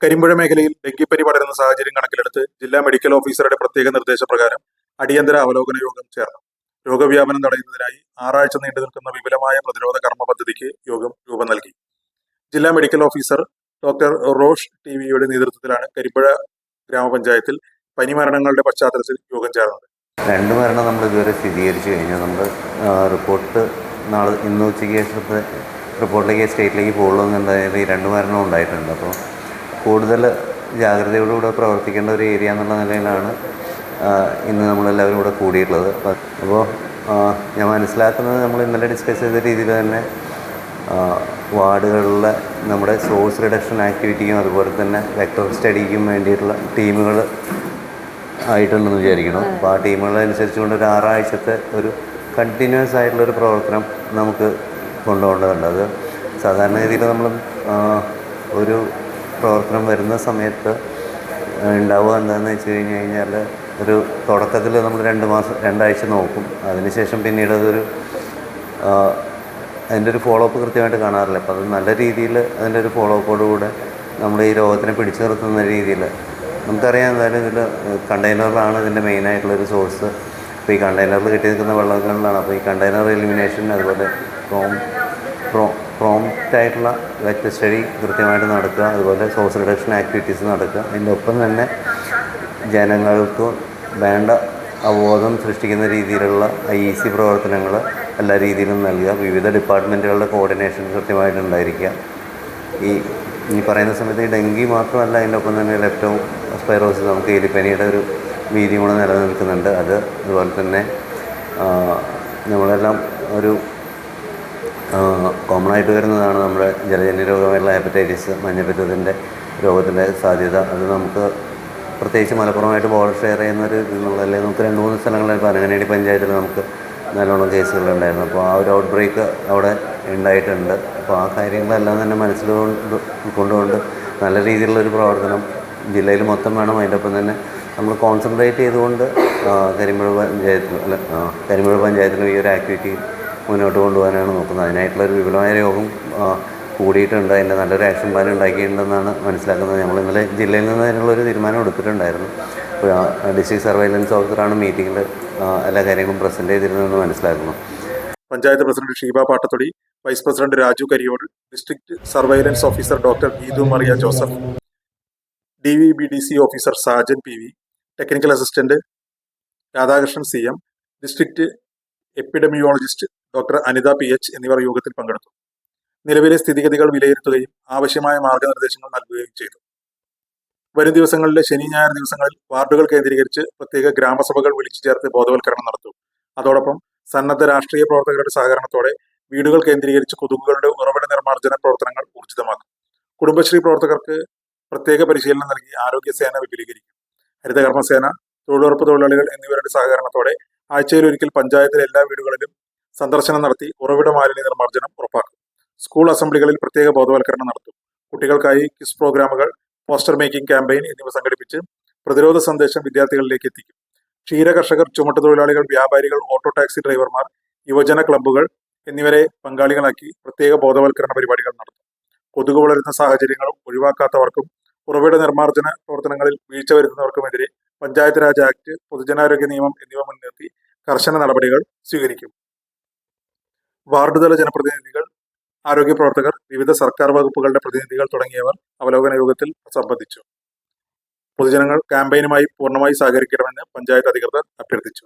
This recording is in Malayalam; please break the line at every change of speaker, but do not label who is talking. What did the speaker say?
കരിമ്പുഴ മേഖലയിൽ ഡെങ്കിപ്പനി പടരുന്ന സാഹചര്യം കണക്കിലെടുത്ത് ജില്ലാ മെഡിക്കൽ ഓഫീസറുടെ പ്രത്യേക നിർദ്ദേശപ്രകാരം അടിയന്തര അവലോകന യോഗം ചേർന്നു. രോഗവ്യാപനം തടയുന്നതിനായി 6 ആഴ്ച നീണ്ടു നിൽക്കുന്ന വിപുലമായ പ്രതിരോധ കർമ്മ പദ്ധതിക്ക് യോഗം രൂപം നൽകി. ജില്ലാ മെഡിക്കൽ ഓഫീസർ ഡോക്ടർ റോഷ് ടിവിയുടെ നേതൃത്വത്തിലാണ് കരിമ്പുഴ ഗ്രാമപഞ്ചായത്തിൽ പനി മരണങ്ങളുടെ പശ്ചാത്തലത്തിൽ യോഗം ചേർന്നത്.
2 മരണം നമ്മൾ ഇതുവരെ സ്ഥിരീകരിച്ചു കഴിഞ്ഞാൽ നമ്മൾ റിപ്പോർട്ട് നാളെ ഇന്ന് ഉച്ചയ്ക്ക് ശേഷത്തെ റിപ്പോർട്ടിലേക്ക് സ്റ്റേറ്റിലേക്ക് പോകുള്ളതെന്നുണ്ടായാൽ ഈ 2 മരണം ഉണ്ടായിട്ടുണ്ട്. അപ്പോൾ കൂടുതൽ ജാഗ്രതയോടുകൂടെ പ്രവർത്തിക്കേണ്ട ഒരു ഏരിയ എന്നുള്ള നിലയിലാണ് ഇന്ന് നമ്മളെല്ലാവരും ഇവിടെ കൂടിയിട്ടുള്ളത്. അപ്പോൾ ഞാൻ മനസ്സിലാക്കുന്നത് നമ്മൾ ഇന്നലെ ഡിസ്കസ് ചെയ്ത രീതിയിൽ തന്നെ വാർഡുകളിലെ നമ്മുടെ സോഴ്സ് റിഡക്ഷൻ ആക്ടിവിറ്റിക്കും അതുപോലെ തന്നെ വെക്ടർ സ്റ്റഡിക്കും വേണ്ടിയിട്ടുള്ള ടീമുകൾ ആയിട്ടുണ്ടെന്ന് വിചാരിക്കണം. അപ്പോൾ ആ ടീമുകളനുസരിച്ചുകൊണ്ട് ഒരു 6 ആഴ്ചത്തെ ഒരു കണ്ടിന്യൂസ് ആയിട്ടുള്ളൊരു പ്രവർത്തനം നമുക്ക് കൊണ്ടുപോകേണ്ടതുണ്ട്. അത് സാധാരണഗതിയിൽ നമ്മൾ ഒരു പ്രവർത്തനം വരുന്ന സമയത്ത് ഉണ്ടാവുക എന്താണെന്ന് വെച്ച് കഴിഞ്ഞാൽ ഒരു തുടക്കത്തിൽ നമ്മൾ 2 ആഴ്ച നോക്കും. അതിനുശേഷം പിന്നീട് അതൊരു അതിൻ്റെ ഒരു ഫോളോ അപ്പ് കൃത്യമായിട്ട് കാണാറില്ല. അപ്പോൾ അത് നല്ല രീതിയിൽ അതിൻ്റെ ഒരു ഫോളോ അപ്പോടുകൂടെ നമ്മൾ ഈ രോഗത്തിനെ പിടിച്ചു നിർത്തുന്ന രീതിയിൽ നമുക്കറിയാം. എന്തായാലും ഇതിൽ കണ്ടെയ്നറിലാണ് ഇതിൻ്റെ മെയിനായിട്ടുള്ളൊരു സോഴ്സ്. അപ്പോൾ ഈ കണ്ടെയ്നറിൽ കെട്ടി നിൽക്കുന്ന വെള്ളങ്ങളിലാണ്. അപ്പോൾ ഈ കണ്ടെയ്നർ എലിമിനേഷൻ അതുപോലെ പ്രോംപ്റ്റായിട്ടുള്ള വെക്ടർ സ്റ്റഡി കൃത്യമായിട്ട് നടക്കുക, അതുപോലെ സോഴ്സ് റിഡക്ഷൻ ആക്ടിവിറ്റീസ് നടക്കുക. അതിൻ്റെ ഒപ്പം തന്നെ ജനങ്ങൾക്ക് വേണ്ട അവബോധം സൃഷ്ടിക്കുന്ന രീതിയിലുള്ള IEC പ്രവർത്തനങ്ങൾ എല്ലാ രീതിയിലും നൽകുക. വിവിധ ഡിപ്പാർട്ട്മെൻറ്റുകളുടെ കോർഡിനേഷൻ കൃത്യമായിട്ടുണ്ടായിരിക്കുക. ഈ പറയുന്ന സമയത്ത് ഈ ഡെങ്കി മാത്രമല്ല, അതിൻ്റെ ഒപ്പം തന്നെ ലെപ്റ്റോസ്പൈറോസിസ്, നമുക്ക് എലിപ്പനിയുടെ ഒരു ഭീതി കൂടെ നിലനിൽക്കുന്നുണ്ട്. അതുപോലെ തന്നെ നമ്മളെല്ലാം ഒരു കോമൺ ആയിട്ട് വരുന്നതാണ് നമ്മുടെ ജലജന്യ രോഗമായിട്ടുള്ള ഹെപ്പറ്റൈറ്റിസ്, മഞ്ഞപ്പിത്തത്തിൻ്റെ രോഗത്തിൻ്റെ സാധ്യത. അത് നമുക്ക് പ്രത്യേകിച്ച് മലപ്പുറമായിട്ട് ബോർഡർ ഷെയർ ചെയ്യുന്നൊരു ഇതെന്നുള്ളതല്ലേ, നമുക്ക് 2-3 സ്ഥലങ്ങളിൽ പനങ്ങനേടി പഞ്ചായത്തിൽ നമുക്ക് നല്ലോണം കേസുകളുണ്ടായിരുന്നു. അപ്പോൾ ആ ഒരു ഔട്ട് ബ്രേക്ക് അവിടെ ഉണ്ടായിട്ടുണ്ട്. അപ്പോൾ ആ കാര്യങ്ങളെല്ലാം തന്നെ മനസ്സിൽ കൊണ്ടുകൊണ്ട് നല്ല രീതിയിലുള്ളൊരു പ്രവർത്തനം ജില്ലയിൽ മൊത്തം വേണം. അതിൻ്റെ ഒപ്പം തന്നെ നമ്മൾ കോൺസെൻട്രേറ്റ് ചെയ്തുകൊണ്ട് കരിമ്പുഴ പഞ്ചായത്തിലും ഈ ഒരു ആക്ടിവിറ്റി മുന്നോട്ട് കൊണ്ടുപോകാനാണ് നോക്കുന്നത്. അതിനായിട്ടുള്ളൊരു വിപുലമായ യോഗം കൂടിയിട്ടുണ്ട്. അതിൻ്റെ നല്ലൊരു ആക്ഷൻ പ്ലാൻ ഉണ്ടാക്കിയിട്ടുണ്ടെന്നാണ് മനസ്സിലാക്കുന്നത്. നമ്മൾ ഇന്നലെ ജില്ലയിൽ നിന്ന് അതിനുള്ളൊരു തീരുമാനം എടുത്തിട്ടുണ്ടായിരുന്നു. അപ്പോൾ ഡിസ്ട്രിക്ട് സർവൈലൻസ് ഓഫീസറാണ് മീറ്റിങ്ങിൽ എല്ലാ കാര്യങ്ങളും പ്രസൻറ്റ് ചെയ്തിരുന്നതെന്ന് മനസ്സിലാക്കുന്നു.
Panchayat president Sheeba Pattathodi, vice president Raju Kariyod, district surveillance officer doctor Geethu Maria Joseph, DVBDC officer Sajan PV, technical assistant Radhakrishnan CM, district epidemiologist doctor Anitha PH എന്നിവർ യോഗത്തിൽ പങ്കെടുത്തു. നിലവിലെ സ്ഥിതിഗതികൾ വിലയിരുത്തുകയും ആവശ്യമായ മാർഗനിർദ്ദേശങ്ങൾ നൽകുകയും ചെയ്തു. വരും ദിവസങ്ങളിലെ ശനി ഞായർ ദിവസങ്ങളിൽ വാർഡുകൾ കേന്ദ്രീകരിച്ച് പ്രത്യേക ഗ്രാമസഭകൾ വിളിച്ചു ചേർത്ത് ബോധവൽക്കരണം നടത്തും. അതോടൊപ്പം സന്നദ്ധ രാഷ്ട്രീയ പ്രവർത്തകരുടെ സഹകരണത്തോടെ വീടുകൾ കേന്ദ്രീകരിച്ച് കൊതുകുകളുടെ ഉറവിട നിർമ്മാർജ്ജന പ്രവർത്തനങ്ങൾ ഊർജിതമാക്കും. കുടുംബശ്രീ പ്രവർത്തകർക്ക് പ്രത്യേക പരിശീലനം നൽകി ആരോഗ്യസേന വിപുലീകരിക്കും. ഹരിതകർമ്മസേന, തൊഴിലുറപ്പ് തൊഴിലാളികൾ എന്നിവരുടെ സഹകരണത്തോടെ ആഴ്ചയിലൊരിക്കൽ പഞ്ചായത്തിലെ എല്ലാ വീടുകളിലും സന്ദർശനം നടത്തി ഉറവിട മാലിന്യ നിർമ്മാർജ്ജനം ഉറപ്പാക്കും. സ്കൂൾ അസംബ്ലികളിൽ പ്രത്യേക ബോധവൽക്കരണം നടത്തും. കുട്ടികൾക്കായി ക്വിസ് പ്രോഗ്രാമുകൾ, പോസ്റ്റർ മേക്കിംഗ് ക്യാമ്പയിൻ എന്നിവ സംഘടിപ്പിച്ച് പ്രതിരോധ സന്ദേശം വിദ്യാർത്ഥികളിലേക്ക് എത്തിക്കും. ക്ഷീര കർഷകർ, ചുമട്ടുതൊഴിലാളികൾ, വ്യാപാരികൾ, ഓട്ടോ ടാക്സി ഡ്രൈവർമാർ, യുവജന ക്ലബ്ബുകൾ എന്നിവരെ പങ്കാളികളാക്കി പ്രത്യേക ബോധവൽക്കരണ പരിപാടികൾ നടത്തും. കൊതുക് വളരുന്ന സാഹചര്യങ്ങൾ ഒഴിവാക്കാത്തവർക്കും ഉറവിട നിർമ്മാർജ്ജന പ്രവർത്തനങ്ങളിൽ വീഴ്ച വരുത്തുന്നവർക്കുമെതിരെ പഞ്ചായത്ത് രാജ് ആക്ട്, പൊതുജനാരോഗ്യ നിയമം എന്നിവ മുൻനിർത്തി കർശന നടപടികൾ സ്വീകരിക്കും. വാർഡ് തല ജനപ്രതിനിധികൾ, ആരോഗ്യ പ്രവർത്തകർ, വിവിധ സർക്കാർ വകുപ്പുകളുടെ പ്രതിനിധികൾ തുടങ്ങിയവർ അവലോകന യോഗത്തിൽ സംബന്ധിച്ചു. പൊതുജനങ്ങൾ ക്യാമ്പയിനുമായി പൂർണ്ണമായി സഹകരിക്കണമെന്ന് പഞ്ചായത്ത് അധികൃതർ അഭ്യർത്ഥിച്ചു.